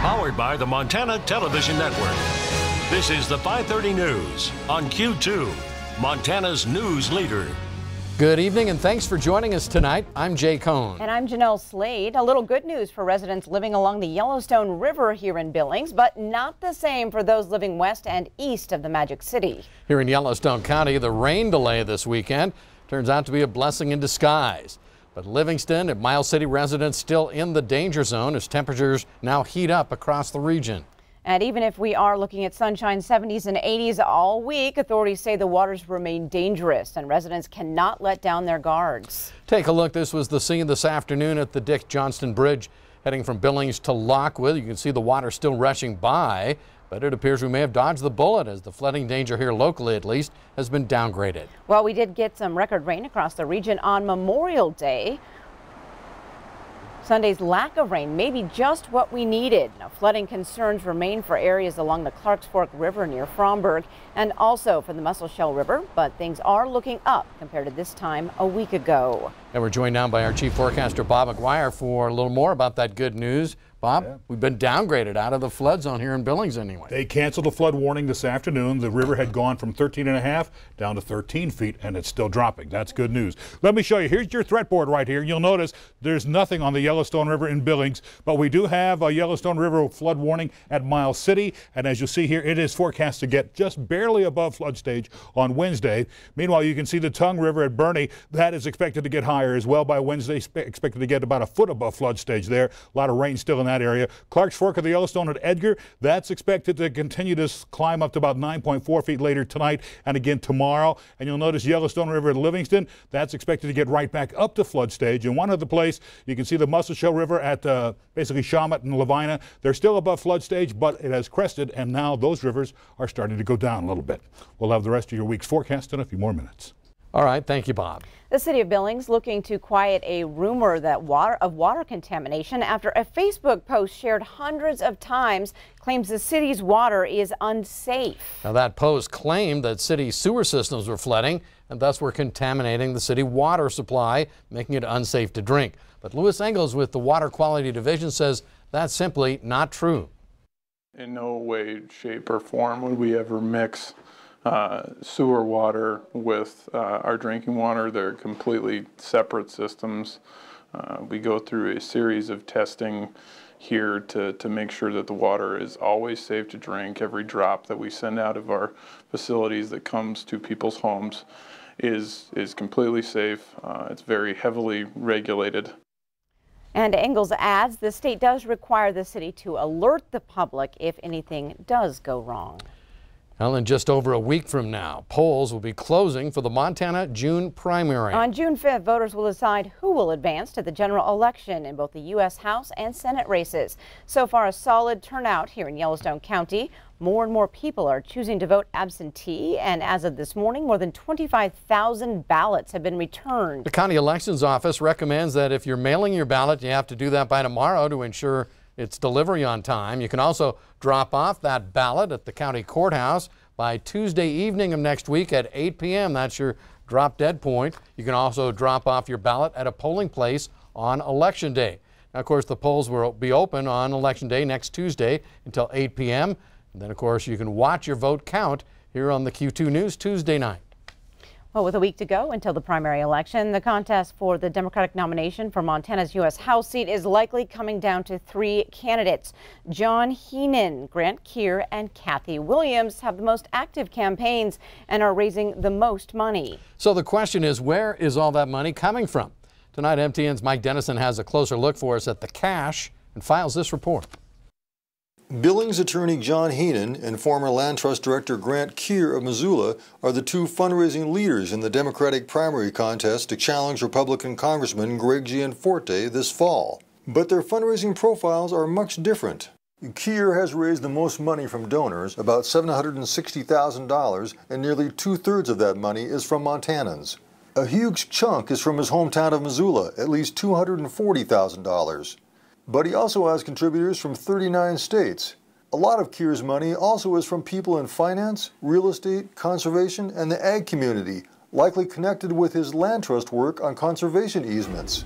Powered by the Montana Television Network. This is the 5:30 News on Q2, Montana's news leader. Good evening and thanks for joining us tonight. I'm Jay Cohn. And I'm Jeanelle Slade. A little good news for residents living along the Yellowstone River here in Billings, but not the same for those living west and east of the Magic City. Here in Yellowstone County, the rain delay this weekend turns out to be a blessing in disguise. But Livingston and Miles City residents still in the danger zone as temperatures now heat up across the region. And even if we are looking at sunshine 70s and 80s all week, authorities say the waters remain dangerous and residents cannot let down their guards. Take a look. This was the scene this afternoon at the Dick Johnston Bridge heading from Billings to Lockwood. You can see the water still rushing by, but it appears we may have dodged the bullet as the flooding danger here locally, at least, has been downgraded. Well, we did get some record rain across the region on Memorial Day. Sunday's lack of rain may be just what we needed. Now, flooding concerns remain for areas along the Clarks Fork River near Fromberg and also for the Musselshell River, but things are looking up compared to this time a week ago. And we're joined now by our chief forecaster, Bob McGuire, for a little more about that good news. Bob, we've been downgraded out of the flood zone here in Billings anyway. They canceled a flood warning this afternoon. The river had gone from 13.5 down to 13 feet, and it's still dropping. That's good news. Let me show you. Here's your threat board right here. You'll notice there's nothing on the Yellowstone River in Billings, but we do have a Yellowstone River flood warning at Miles City, and as you see here, it is forecast to get just barely above flood stage on Wednesday. Meanwhile, you can see the Tongue River at Bernie. That is expected to get higher as well by Wednesday, expected to get about a foot above flood stage there. A lot of rain still in that area. Clarks Fork of the Yellowstone at Edgar, that's expected to continue to climb up to about 9.4 feet later tonight and again tomorrow. And you'll notice Yellowstone River at Livingston, that's expected to get right back up to flood stage. And one other place, you can see the Musselshell River at basically Shawmut and Lavina. They're still above flood stage, but it has crested, and now those rivers are starting to go down a little bit. We'll have the rest of your week's forecast in a few more minutes. All right, thank you, Bob. The city of Billings looking to quiet a rumor that water contamination after a Facebook post shared hundreds of times claims the city's water is unsafe. Now, that post claimed that city sewer systems were flooding and thus were contaminating the city water supply, making it unsafe to drink. But Lewis Engels with the Water Quality Division says that's simply not true. In no way, shape, or form would we ever mix sewer water with our drinking water. They're completely separate systems. We go through a series of testing here to make sure that the water is always safe to drink. Every drop that we send out of our facilities that comes to people's homes is completely safe. It's very heavily regulated. And Engels adds the state does require the city to alert the public if anything does go wrong. Well, in just over a week from now, polls will be closing for the Montana June primary. On June 5th, voters will decide who will advance to the general election in both the U.S. House and Senate races. So far, a solid turnout here in Yellowstone County. More and more people are choosing to vote absentee, and as of this morning, more than 25,000 ballots have been returned. The county elections office recommends that if you're mailing your ballot, you have to do that by tomorrow to ensure its delivery on time. You can also drop off that ballot at the county courthouse by Tuesday evening of next week at 8 p.m. That's your drop dead point. You can also drop off your ballot at a polling place on Election Day. Now, of course, the polls will be open on Election Day next Tuesday until 8 p.m. And then, of course, you can watch your vote count here on the Q2 News Tuesday night. Well, with a week to go until the primary election, the contest for the Democratic nomination for Montana's U.S. House seat is likely coming down to three candidates. John Heenan, Grant Keir, and Kathy Williams have the most active campaigns and are raising the most money. So the question is, where is all that money coming from? Tonight, MTN's Mike Dennison has a closer look for us at the cash and files this report. Billings attorney John Heenan and former Land Trust Director Grant Keir of Missoula are the two fundraising leaders in the Democratic primary contest to challenge Republican Congressman Greg Gianforte this fall. But their fundraising profiles are much different. Keir has raised the most money from donors, about $760,000, and nearly two-thirds of that money is from Montanans. A huge chunk is from his hometown of Missoula, at least $240,000. But he also has contributors from 39 states. A lot of Keir's money also is from people in finance, real estate, conservation, and the ag community, likely connected with his land trust work on conservation easements.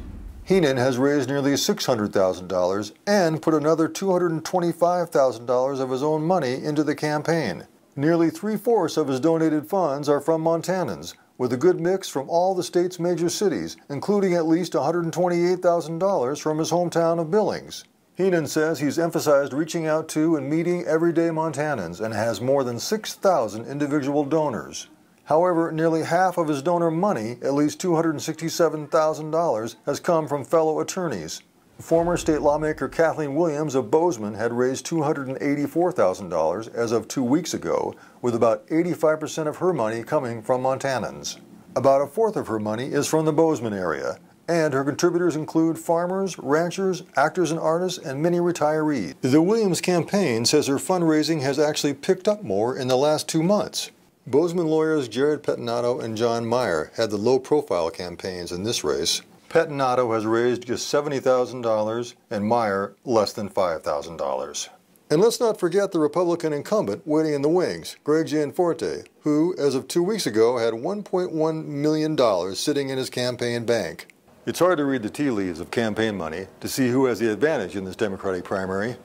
Heenan has raised nearly $600,000 and put another $225,000 of his own money into the campaign. Nearly 3/4 of his donated funds are from Montanans, with a good mix from all the state's major cities, including at least $128,000 from his hometown of Billings. Heenan says he's emphasized reaching out to and meeting everyday Montanans and has more than 6,000 individual donors. However, nearly half of his donor money, at least $267,000, has come from fellow attorneys. Former state lawmaker Kathleen Williams of Bozeman had raised $284,000 as of 2 weeks ago, with about 85% of her money coming from Montanans. About 1/4 of her money is from the Bozeman area, and her contributors include farmers, ranchers, actors and artists, and many retirees. The Williams campaign says her fundraising has actually picked up more in the last 2 months. Bozeman lawyers Jared Pettinato and John Meyer had the low-profile campaigns in this race. Pettinato has raised just $70,000 and Meyer less than $5,000. And let's not forget the Republican incumbent waiting in the wings, Greg Gianforte, who, as of 2 weeks ago, had $1.1 million sitting in his campaign bank. It's hard to read the tea leaves of campaign money to see who has the advantage in this Democratic primary.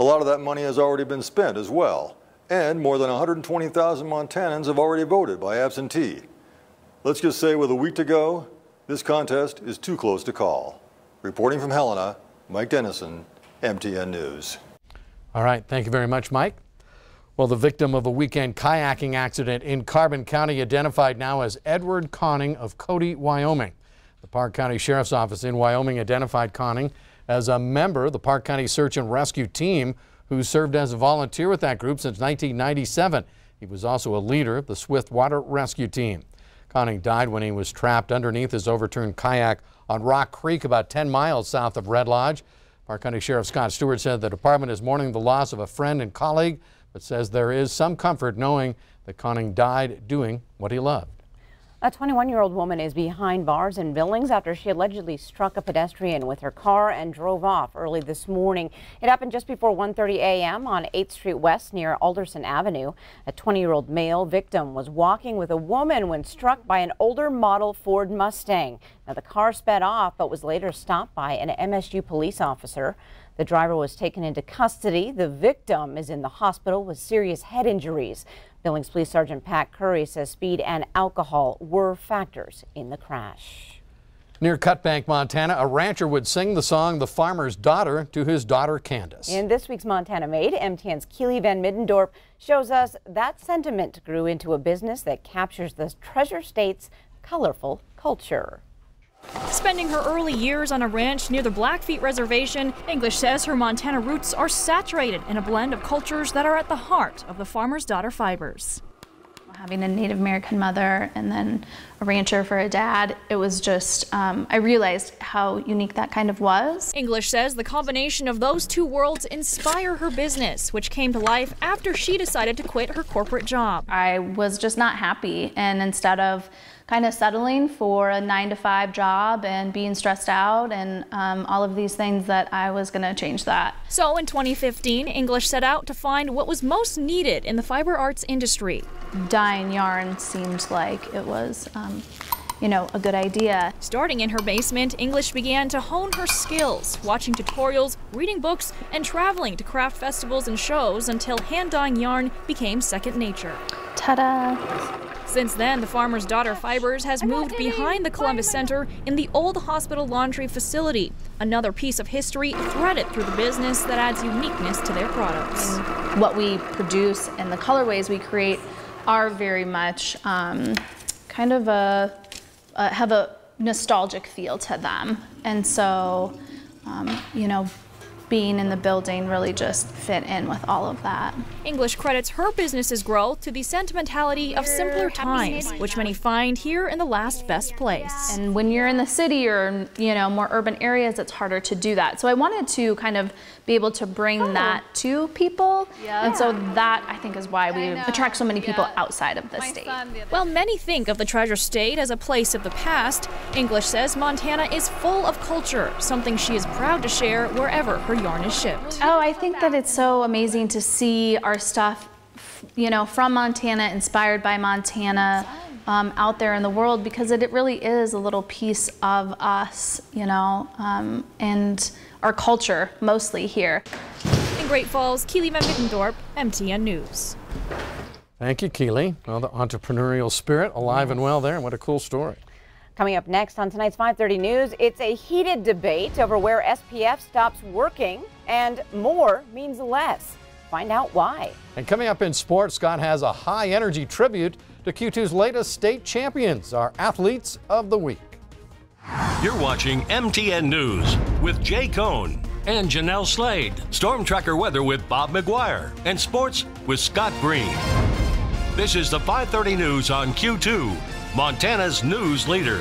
A lot of that money has already been spent as well, and more than 120,000 Montanans have already voted by absentee. Let's just say with a week to go, this contest is too close to call. Reporting from Helena, Mike Dennison, MTN News. All right, thank you very much, Mike. Well, the victim of a weekend kayaking accident in Carbon County identified now as Edward Conning of Cody, Wyoming. The Park County Sheriff's Office in Wyoming identified Conning as a member of the Park County Search and Rescue Team who served as a volunteer with that group since 1997. He was also a leader of the Swift Water Rescue Team. Conning died when he was trapped underneath his overturned kayak on Rock Creek about 10 miles south of Red Lodge. Park County Sheriff Scott Stewart said the department is mourning the loss of a friend and colleague, but says there is some comfort knowing that Conning died doing what he loved. A 21-year-old woman is behind bars in Billings after she allegedly struck a pedestrian with her car and drove off early this morning. It happened just before 1:30 a.m. on 8th Street West near Alderson Avenue. A 20-year-old male victim was walking with a woman when struck by an older model Ford Mustang. Now, the car sped off but was later stopped by an MSU police officer. The driver was taken into custody. The victim is in the hospital with serious head injuries. Billings Police Sergeant Pat Curry says speed and alcohol were factors in the crash. Near Cutbank, Montana, a rancher would sing the song "The Farmer's Daughter" to his daughter Candace. In this week's Montana Made, MTN's Keely Van Middendorp shows us that sentiment grew into a business that captures the Treasure State's colorful culture. Spending her early years on a ranch near the Blackfeet Reservation, English says her Montana roots are saturated in a blend of cultures that are at the heart of the farmer's daughter fibers. Having a Native American mother and then a rancher for a dad, it was just, I realized how unique that kind of was. English says the combination of those two worlds inspire her business, which came to life after she decided to quit her corporate job. I was just not happy, and instead of kind of settling for a 9-to-5 job and being stressed out and all of these things, that I was going to change that. So in 2015, English set out to find what was most needed in the fiber arts industry. Dyeing yarn seemed like it was, you know, a good idea. Starting in her basement, English began to hone her skills, watching tutorials, reading books, and traveling to craft festivals and shows until hand-dyeing yarn became second nature. Ta-da! Since then, the Farmer's Daughter Fibers has moved behind the Columbus Center in the old hospital laundry facility, another piece of history threaded through the business that adds uniqueness to their products. What we produce and the colorways we create are very much kind of have a nostalgic feel to them. And so, you know, being in the building really just fit in with all of that. English credits her business's growth to the sentimentality of simpler times, which many find here in the last best place. And when you're in the city or, you know, more urban areas, it's harder to do that. So I wanted to kind of be able to bring that to people. And so that, I think, is why we attract so many people outside of the state. While many think of the Treasure State as a place of the past, English says Montana is full of culture, something she is proud to share wherever her yarn is shipped. Oh, I think that it's so amazing to see our stuff, you know, from Montana, inspired by Montana, out there in the world, because it really is a little piece of us, you know, and our culture mostly here. In Great Falls, Keely Van Middendorp, MTN News. Thank you, Keely. Well, the entrepreneurial spirit alive and well there. What a cool story. Coming up next on tonight's 5:30 News, it's a heated debate over where SPF stops working, and more means less. Find out why. And coming up in sports, Scott has a high-energy tribute to Q2's latest state champions, our athletes of the week. You're watching MTN News with Jay Cohn and Jeanelle Slade. Storm Tracker weather with Bob McGuire. And sports with Scott Green. This is the 5:30 News on Q2, Montana's news leader.